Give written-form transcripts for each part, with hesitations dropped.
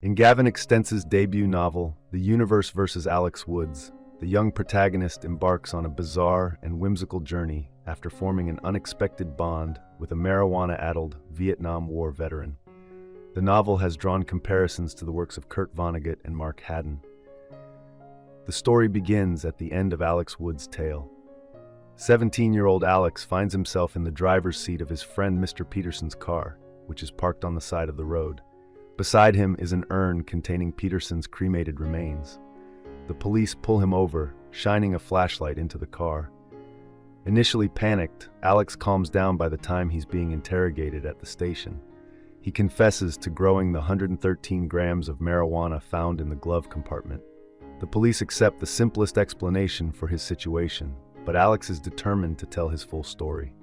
In Gavin Extence's debut novel, The Universe vs. Alex Woods, the young protagonist embarks on a bizarre and whimsical journey after forming an unexpected bond with a marijuana-addled Vietnam War veteran. The novel has drawn comparisons to the works of Kurt Vonnegut and Mark Haddon. The story begins at the end of Alex Woods' tale. 17-year-old Alex finds himself in the driver's seat of his friend Mr. Peterson's car, which is parked on the side of the road. Beside him is an urn containing Peterson's cremated remains. The police pull him over, shining a flashlight into the car. Initially panicked, Alex calms down by the time he's being interrogated at the station. He confesses to growing the 113 grams of marijuana found in the glove compartment. The police accept the simplest explanation for his situation, but Alex is determined to tell his full story.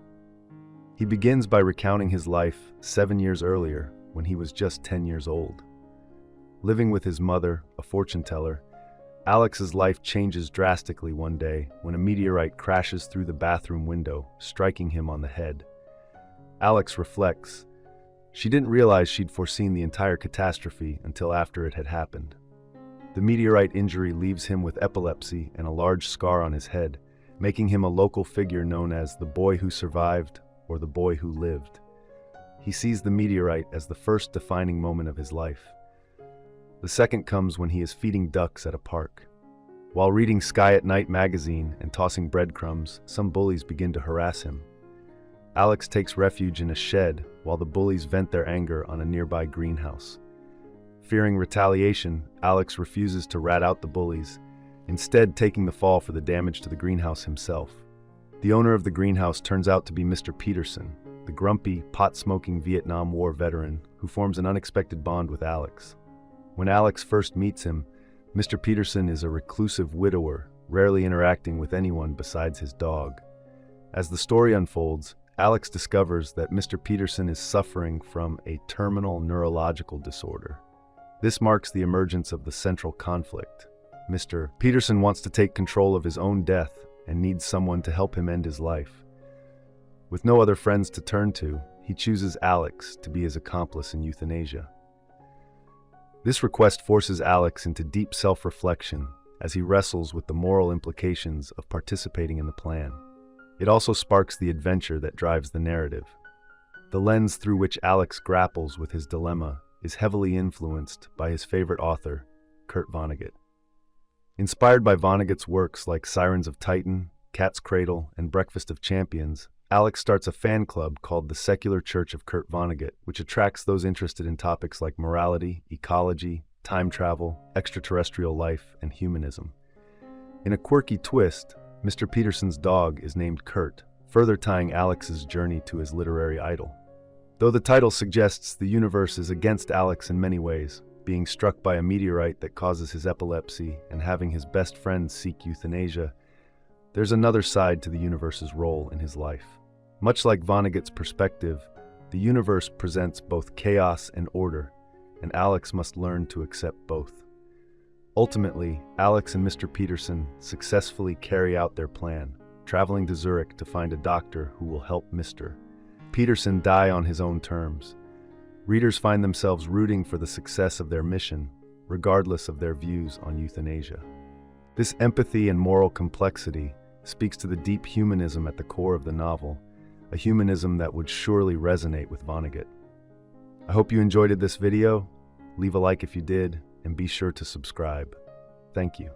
He begins by recounting his life 7 years earlier, when he was just 10 years old. Living with his mother, a fortune teller, Alex's life changes drastically one day when a meteorite crashes through the bathroom window, striking him on the head. Alex reflects. She didn't realize she'd foreseen the entire catastrophe until after it had happened. The meteorite injury leaves him with epilepsy and a large scar on his head, making him a local figure known as the boy who survived or the boy who lived. He sees the meteorite as the first defining moment of his life. The second comes when he is feeding ducks at a park. While reading Sky at Night magazine and tossing breadcrumbs, some bullies begin to harass him. Alex takes refuge in a shed while the bullies vent their anger on a nearby greenhouse. Fearing retaliation, Alex refuses to rat out the bullies, instead taking the fall for the damage to the greenhouse himself. The owner of the greenhouse turns out to be Mr. Peterson, the grumpy, pot-smoking Vietnam War veteran who forms an unexpected bond with Alex. When Alex first meets him, Mr. Peterson is a reclusive widower, rarely interacting with anyone besides his dog. As the story unfolds, Alex discovers that Mr. Peterson is suffering from a terminal neurological disorder. This marks the emergence of the central conflict. Mr. Peterson wants to take control of his own death and needs someone to help him end his life. With no other friends to turn to, he chooses Alex to be his accomplice in euthanasia. This request forces Alex into deep self-reflection as he wrestles with the moral implications of participating in the plan. It also sparks the adventure that drives the narrative. The lens through which Alex grapples with his dilemma is heavily influenced by his favorite author, Kurt Vonnegut. Inspired by Vonnegut's works like Sirens of Titan, Cat's Cradle, and Breakfast of Champions, Alex starts a fan club called the Secular Church of Kurt Vonnegut, which attracts those interested in topics like morality, ecology, time travel, extraterrestrial life, and humanism. In a quirky twist, Mr. Peterson's dog is named Kurt, further tying Alex's journey to his literary idol. Though the title suggests the universe is against Alex in many ways, being struck by a meteorite that causes his epilepsy and having his best friend seek euthanasia, there's another side to the universe's role in his life. Much like Vonnegut's perspective, the universe presents both chaos and order, and Alex must learn to accept both. Ultimately, Alex and Mr. Peterson successfully carry out their plan, traveling to Zurich to find a doctor who will help Mr. Peterson die on his own terms. Readers find themselves rooting for the success of their mission, regardless of their views on euthanasia. This empathy and moral complexity speaks to the deep humanism at the core of the novel, a humanism that would surely resonate with Vonnegut. I hope you enjoyed this video. Leave a like if you did, and be sure to subscribe. Thank you.